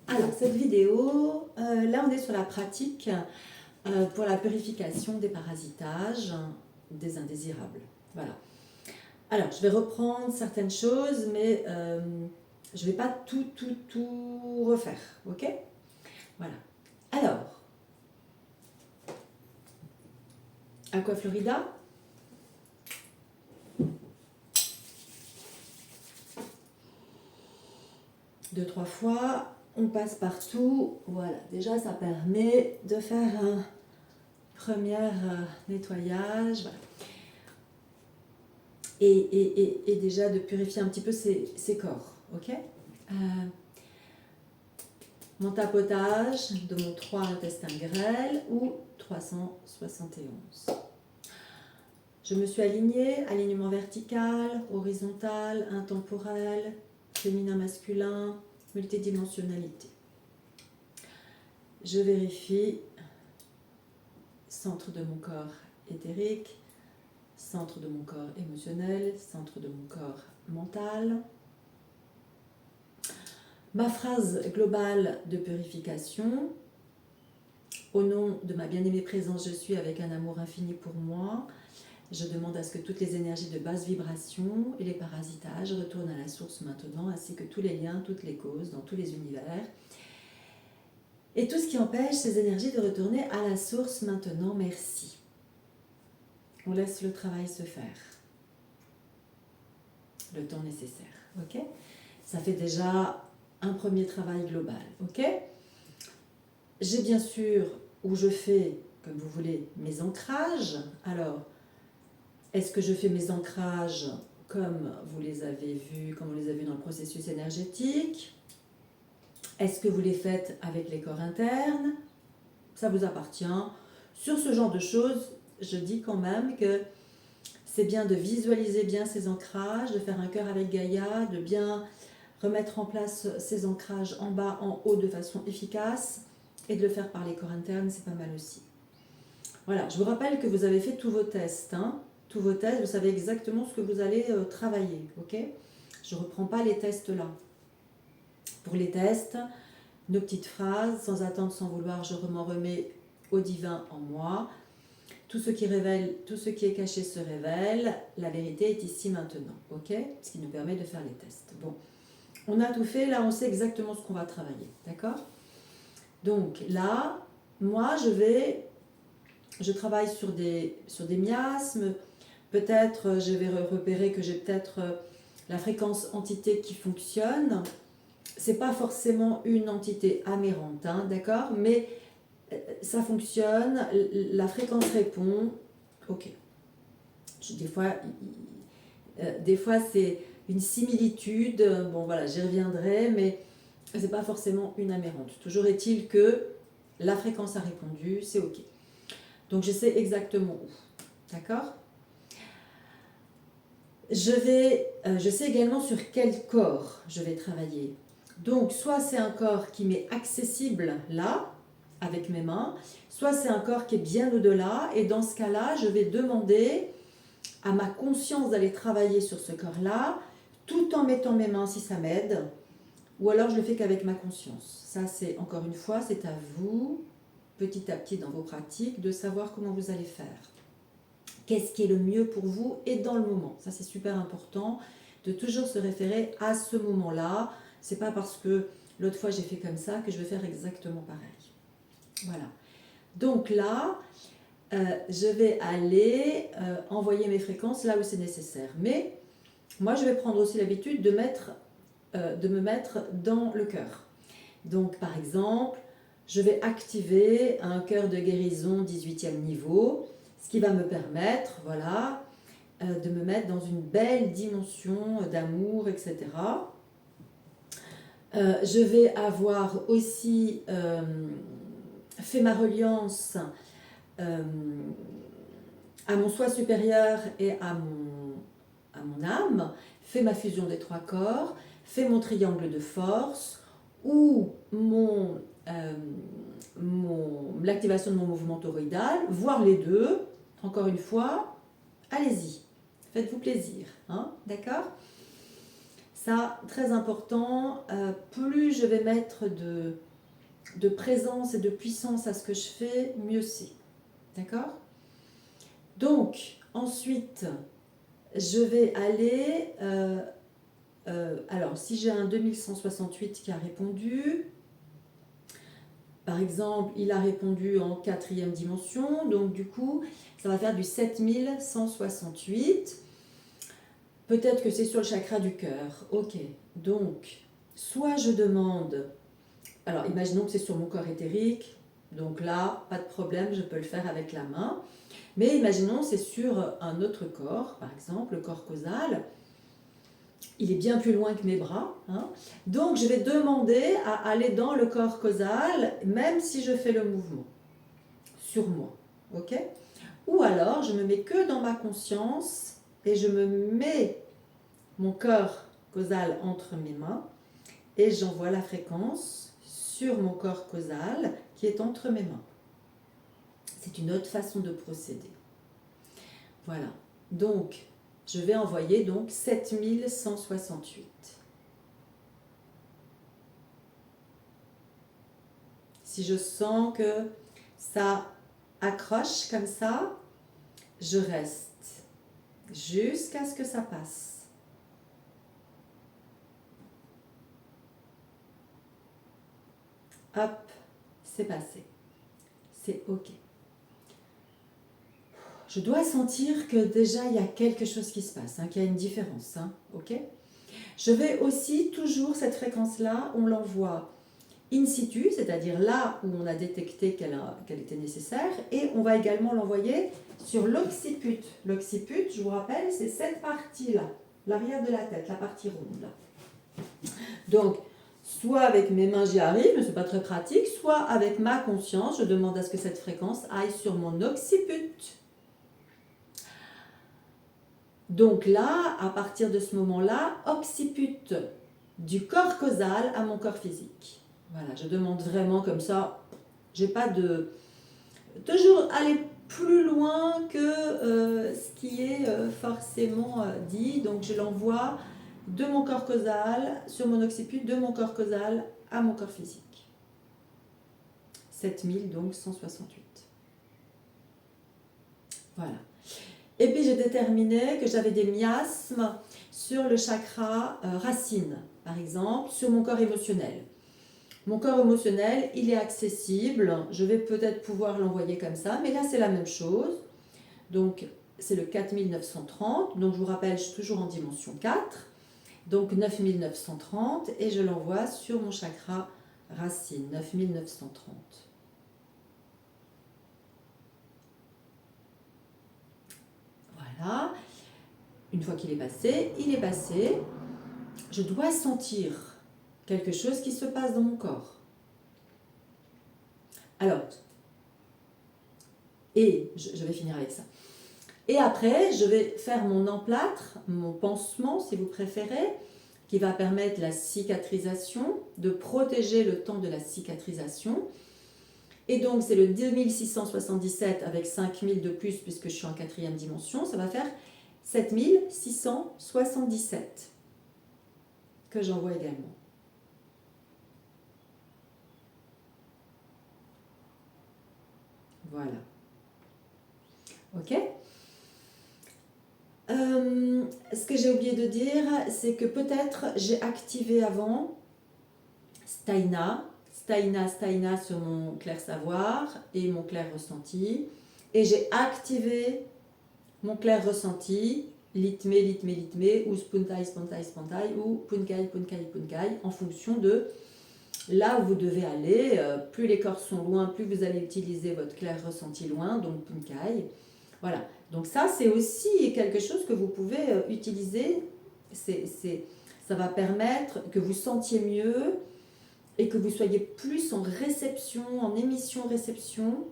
Alors, cette vidéo, là on est sur la pratique pour la purification des parasitages, des indésirables. Voilà. Alors, je vais reprendre certaines choses, mais je ne vais pas tout refaire, ok? Voilà. Alors, Aqua Florida. Deux, trois fois, on passe partout. Voilà, déjà ça permet de faire un premier nettoyage. Voilà. Et déjà de purifier un petit peu ses corps. Ok, mon tapotage de mon 3 intestin grêle ou 371. Je me suis alignée, alignement vertical, horizontal, intemporel, féminin, masculin, multidimensionnalité. Je vérifie centre de mon corps éthérique, centre de mon corps émotionnel, centre de mon corps mental. Ma phrase globale de purification, au nom de ma bien-aimée présence, je suis avec un amour infini pour moi. Je demande à ce que toutes les énergies de basse vibration et les parasitages retournent à la source maintenant, ainsi que tous les liens, toutes les causes dans tous les univers. Et tout ce qui empêche ces énergies de retourner à la source maintenant, merci. On laisse le travail se faire. Le temps nécessaire, ok? Ça fait déjà un premier travail global, ok? J'ai bien sûr, où je fais, comme vous voulez, mes ancrages. Alors, est-ce que je fais mes ancrages comme vous les avez vus, comme on les a vus dans le processus énergétique? Est-ce que vous les faites avec les corps internes? Ça vous appartient. Sur ce genre de choses, je dis quand même que c'est bien de visualiser bien ces ancrages, de faire un cœur avec Gaïa, de bien remettre en place ces ancrages en bas, en haut de façon efficace et de le faire par les corps internes, c'est pas mal aussi. Voilà, je vous rappelle que vous avez fait tous vos tests, hein. Tous vos tests, vous savez exactement ce que vous allez travailler, ok? Je ne reprends pas les tests là. Pour les tests, nos petites phrases, sans attendre, sans vouloir, je m'en remets au divin en moi. Tout ce qui révèle, tout ce qui est caché se révèle, la vérité est ici maintenant, ok? Ce qui nous permet de faire les tests. Bon, on a tout fait, là on sait exactement ce qu'on va travailler, d'accord? Donc là, moi je travaille sur des miasmes, peut-être je vais repérer que j'ai peut-être la fréquence entité qui fonctionne. C'est pas forcément une entité amérante, hein, d'accord? Mais ça fonctionne, la fréquence répond, ok. Des fois c'est une similitude, bon voilà, j'y reviendrai, mais c'est pas forcément une amérante. Toujours est-il que la fréquence a répondu, c'est ok. Donc je sais exactement où, d'accord? Je sais également sur quel corps je vais travailler. Donc soit c'est un corps qui m'est accessible là, avec mes mains, soit c'est un corps qui est bien au-delà, et dans ce cas-là, je vais demander à ma conscience d'aller travailler sur ce corps-là, tout en mettant mes mains si ça m'aide, ou alors je le fais qu'avec ma conscience. Ça, c'est encore une fois, c'est à vous, petit à petit dans vos pratiques, de savoir comment vous allez faire. Qu'est-ce qui est le mieux pour vous et dans le moment. Ça, c'est super important de toujours se référer à ce moment-là. C'est pas parce que l'autre fois j'ai fait comme ça que je vais faire exactement pareil. Voilà. Donc là, je vais aller envoyer mes fréquences là où c'est nécessaire. Mais moi, je vais prendre aussi l'habitude de me mettre dans le cœur. Donc, par exemple, je vais activer un cœur de guérison 18e niveau, ce qui va me permettre, voilà, de me mettre dans une belle dimension d'amour, etc. Je vais avoir aussi fait ma reliance à mon soi supérieur et à mon âme, fait ma fusion des trois corps, fait mon triangle de force, ou l'activation de mon mouvement toroïdal, voire les deux, encore une fois, allez-y, faites-vous plaisir, hein, d'accord? Ça, très important, plus je vais mettre de présence et de puissance à ce que je fais, mieux c'est. D'accord? Donc, ensuite, je vais aller... alors, si j'ai un 2168 qui a répondu, par exemple, il a répondu en quatrième dimension, donc du coup, ça va faire du 7168. Peut-être que c'est sur le chakra du cœur. Ok, donc, soit je demande... Alors, imaginons que c'est sur mon corps éthérique, donc là, pas de problème, je peux le faire avec la main. Mais imaginons c'est sur un autre corps, par exemple, le corps causal. Il est bien plus loin que mes bras. Hein. Donc, je vais demander à aller dans le corps causal, même si je fais le mouvement, sur moi. Ok? Ou alors, je me mets que dans ma conscience et je me mets mon corps causal entre mes mains et j'envoie la fréquence sur mon corps causal qui est entre mes mains. C'est une autre façon de procéder. Voilà. Donc, je vais envoyer donc 7168. Si je sens que ça accroche comme ça, je reste jusqu'à ce que ça passe. Hop, c'est passé. C'est OK. Je dois sentir que déjà il y a quelque chose qui se passe, hein, qu'il y a une différence. Hein, OK? Je vais aussi toujours, cette fréquence-là, on l'envoie in situ, c'est-à-dire là où on a détecté qu'elle était nécessaire, et on va également l'envoyer sur l'occiput. L'occiput, je vous rappelle, c'est cette partie-là, l'arrière de la tête, la partie ronde. Là. Donc, soit avec mes mains j'y arrive, mais ce n'est pas très pratique, soit avec ma conscience, je demande à ce que cette fréquence aille sur mon occiput. Donc là, à partir de ce moment-là, occiput du corps causal à mon corps physique. Voilà, je demande vraiment comme ça. J'ai pas de... Toujours aller plus loin que ce qui est forcément dit. Donc je l'envoie de mon corps causal sur mon occiput, de mon corps causal à mon corps physique. 7000, donc 168. Voilà. Et puis j'ai déterminé que j'avais des miasmes sur le chakra racine, par exemple, sur mon corps émotionnel. Mon corps émotionnel, il est accessible, je vais peut-être pouvoir l'envoyer comme ça, mais là c'est la même chose. Donc c'est le 4930, donc je vous rappelle, je suis toujours en dimension 4, donc 9930, et je l'envoie sur mon chakra racine, 9930. Voilà, une fois qu'il est passé, il est passé. Je dois sentir quelque chose qui se passe dans mon corps. Alors, et je vais finir avec ça. Et après, je vais faire mon emplâtre, mon pansement si vous préférez, qui va permettre la cicatrisation, de protéger le temps de la cicatrisation. Et donc, c'est le 2677 avec 5000 de plus puisque je suis en quatrième dimension. Ça va faire 7677 que j'envoie également. Voilà. Ok? Ce que j'ai oublié de dire, c'est que peut-être j'ai activé avant Steina sur mon clair savoir et mon clair ressenti. Et j'ai activé mon clair ressenti, litmé, ou spontai, ou punkai, en fonction de là où vous devez aller. Plus les corps sont loin, plus vous allez utiliser votre clair ressenti loin, donc punkai. Voilà. Donc ça, c'est aussi quelque chose que vous pouvez utiliser. Ça va permettre que vous sentiez mieux et que vous soyez plus en réception, en émission-réception.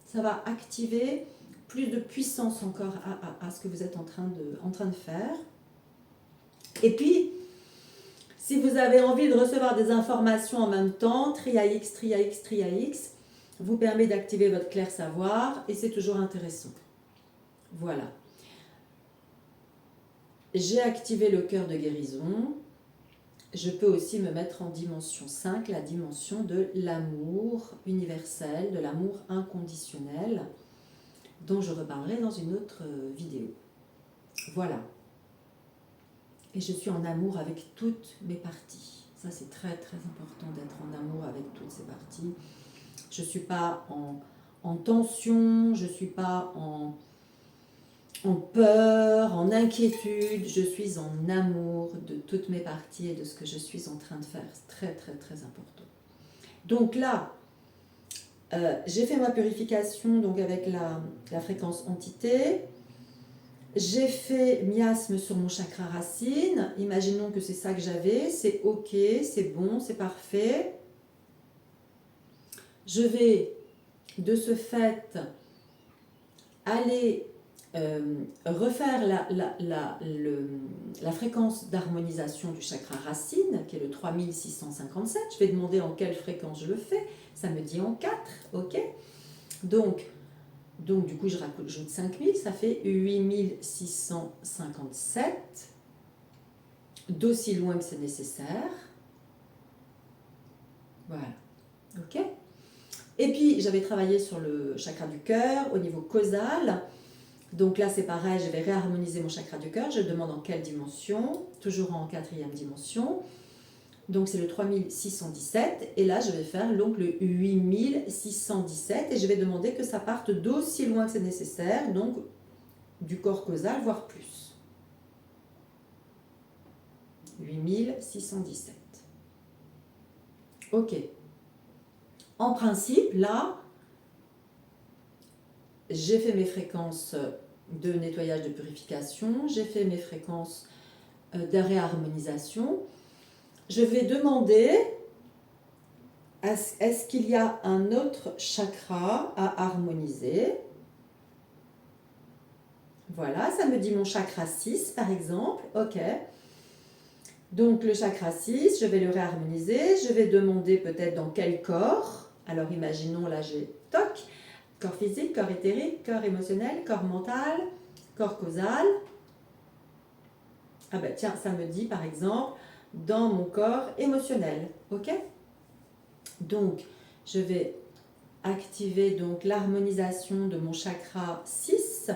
Ça va activer plus de puissance encore à ce que vous êtes en train de faire. Et puis, si vous avez envie de recevoir des informations en même temps, TRIAX vous permet d'activer votre clair savoir et c'est toujours intéressant. Voilà. J'ai activé le cœur de guérison. je peux aussi me mettre en dimension 5, la dimension de l'amour universel, de l'amour inconditionnel, dont je reparlerai dans une autre vidéo. Voilà. Et je suis en amour avec toutes mes parties. Ça, c'est très, très important d'être en amour avec toutes ces parties. Je ne suis pas en tension, je ne suis pas en peur, en inquiétude. Je suis en amour de toutes mes parties et de ce que je suis en train de faire. C'est très, très, très important. Donc là, j'ai fait ma purification donc avec la fréquence entité. J'ai fait miasme sur mon chakra racine. Imaginons que c'est ça que j'avais. C'est ok, c'est bon, c'est parfait. Je vais de ce fait aller refaire la fréquence d'harmonisation du chakra racine, qui est le 3657. Je vais demander en quelle fréquence je le fais. Ça me dit en 4, ok. Donc du coup, je rajoute 5000, ça fait 8657, d'aussi loin que c'est nécessaire. Voilà, ok. Et puis, j'avais travaillé sur le chakra du cœur au niveau causal. Donc là, c'est pareil, je vais réharmoniser mon chakra du cœur. Je demande en quelle dimension, toujours en 4e dimension. Donc c'est le 3617 et là je vais faire donc le 8617 et je vais demander que ça parte d'aussi loin que c'est nécessaire, donc du corps causal, voire plus. 8617. Ok. En principe, là, j'ai fait mes fréquences de nettoyage de purification, j'ai fait mes fréquences de réharmonisation. Je vais demander, est-ce qu'il y a un autre chakra à harmoniser? Voilà, ça me dit mon chakra 6 par exemple, ok. Donc le chakra 6, je vais le réharmoniser, je vais demander peut-être dans quel corps. Alors imaginons, là j'ai TOC, corps physique, corps éthérique, corps émotionnel, corps mental, corps causal. Ah ben tiens, ça me dit par exemple dans mon corps émotionnel, ok. Donc je vais activer donc l'harmonisation de mon chakra 6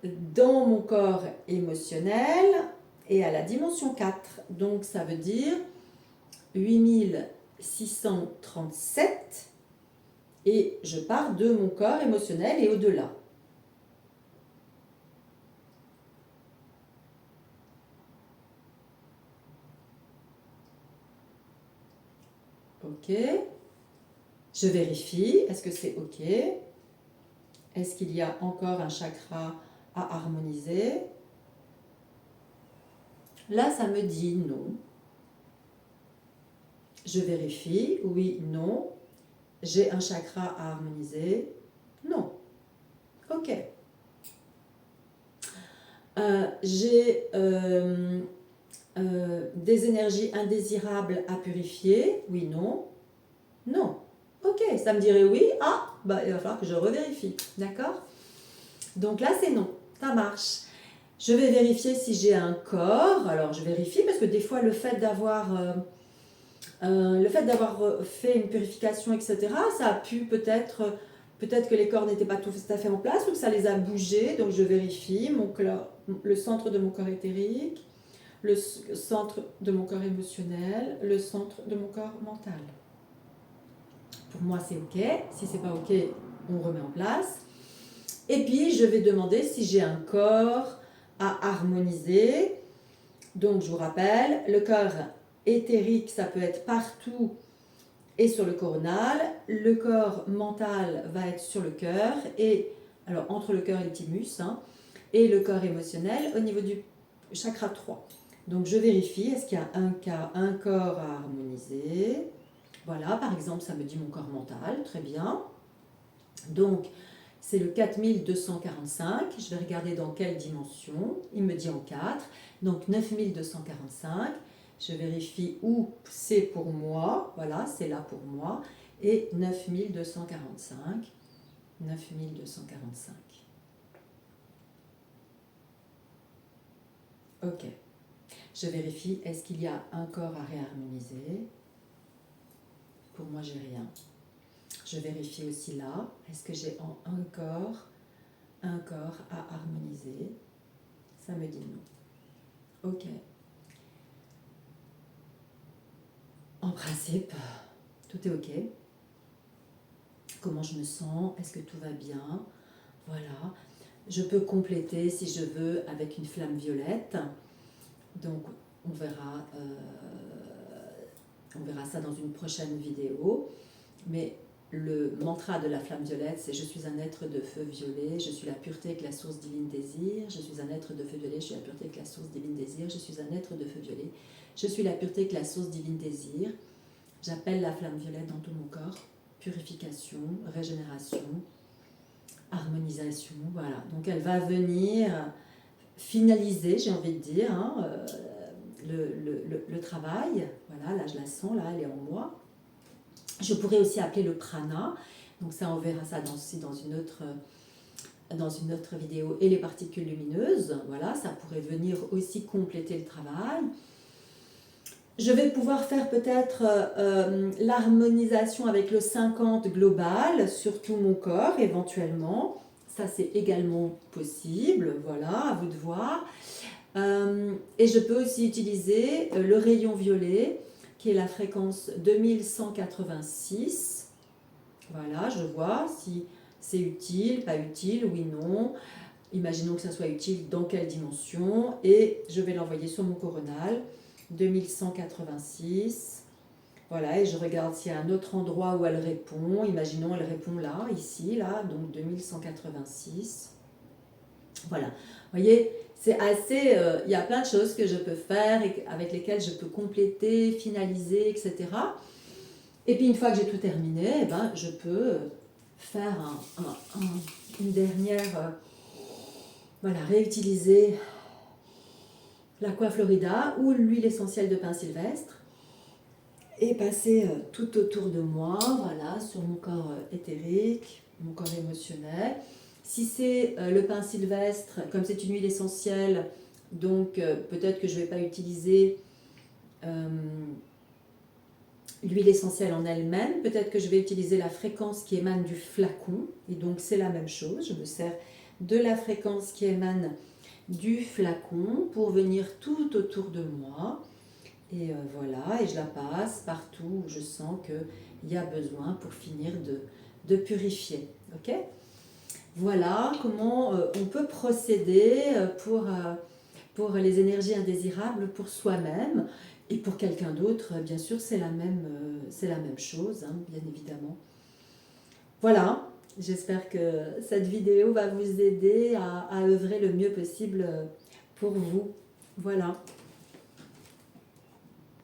dans mon corps émotionnel et à la dimension 4. Donc ça veut dire 8637 et je pars de mon corps émotionnel et au-delà. Ok. Je vérifie, est-ce que c'est ok? Est-ce qu'il y a encore un chakra à harmoniser? Là, ça me dit non. Je vérifie, oui, non. J'ai un chakra à harmoniser? Non. Ok. J'ai des énergies indésirables à purifier? Oui, non. Non. Ok, ça me dirait oui. Ah, bah, il va falloir que je revérifie. D'accord? Donc là, c'est non. Ça marche. Je vais vérifier si j'ai un corps. Alors, je vérifie parce que des fois, le fait d'avoir fait une purification, etc., ça a pu peut-être que les corps n'étaient pas tout à fait en place ou que ça les a bougés. Donc, je vérifie le centre de mon corps éthérique, le centre de mon corps émotionnel, le centre de mon corps mental. Pour moi, c'est ok. Si c'est pas ok, on remet en place. Et puis, je vais demander si j'ai un corps à harmoniser. Donc, je vous rappelle, le corps éthérique, ça peut être partout et sur le coronal. Le corps mental va être sur le cœur, et alors entre le cœur et le thymus, hein, et le corps émotionnel au niveau du chakra 3. Donc, je vérifie, est-ce qu'il y a un corps à harmoniser? Voilà, par exemple, ça me dit mon corps mental, très bien. Donc, c'est le 4245. Je vais regarder dans quelle dimension. Il me dit en 4. Donc, 9245. Je vérifie où c'est pour moi. Voilà, c'est là pour moi. Et 9245. 9245. Ok. Je vérifie, est-ce qu'il y a un corps à réharmoniser? Pour moi, j'ai rien. Je vérifie aussi là, est-ce que j'ai un corps à harmoniser? Ça me dit non. Ok. En principe, tout est ok. Comment je me sens? Est-ce que tout va bien? Voilà. Je peux compléter si je veux avec une flamme violette. Donc on verra ça dans une prochaine vidéo. Mais le mantra de la flamme violette, c'est: je suis un être de feu violet, je suis la pureté que la source divine désire, je suis un être de feu violet, je suis la pureté que la source divine désire, je suis un être de feu violet, je suis la pureté que la source divine désire. J'appelle la flamme violette dans tout mon corps. Purification, régénération, harmonisation, voilà. Donc elle va venir finaliser, j'ai envie de dire, hein, le travail. Voilà, là je la sens, là elle est en moi. Je pourrais aussi appeler le prana, donc ça on verra ça dans une autre vidéo, et les particules lumineuses, voilà, ça pourrait venir aussi compléter le travail. Je vais pouvoir faire peut-être l'harmonisation avec le 50 global sur tout mon corps éventuellement. Ça c'est également possible, voilà, à vous de voir. Et je peux aussi utiliser le rayon violet qui est la fréquence 2186. Voilà, je vois si c'est utile, pas utile, oui, non. Imaginons que ça soit utile, dans quelle dimension, et je vais l'envoyer sur mon coronal. 2186. Voilà, et je regarde s'il y a un autre endroit où elle répond. Imaginons elle répond là, ici, là, donc 2186. Voilà, vous voyez, c'est assez... il y a plein de choses que je peux faire et avec lesquelles je peux compléter, finaliser, etc. Et puis une fois que j'ai tout terminé, eh ben, je peux faire une dernière... voilà, réutiliser l'Aqua Florida ou l'huile essentielle de pin sylvestre et passer tout autour de moi, voilà, sur mon corps éthérique, mon corps émotionnel. Si c'est le pin sylvestre, comme c'est une huile essentielle, donc peut-être que je ne vais pas utiliser l'huile essentielle en elle-même, peut-être que je vais utiliser la fréquence qui émane du flacon, et donc c'est la même chose, je me sers de la fréquence qui émane du flacon pour venir tout autour de moi. Et voilà, et je la passe partout où je sens qu'il y a besoin pour finir de purifier. Ok ? Voilà comment on peut procéder pour les énergies indésirables pour soi-même et pour quelqu'un d'autre. Bien sûr, c'est la même chose, hein, bien évidemment. Voilà, j'espère que cette vidéo va vous aider à œuvrer le mieux possible pour vous. Voilà.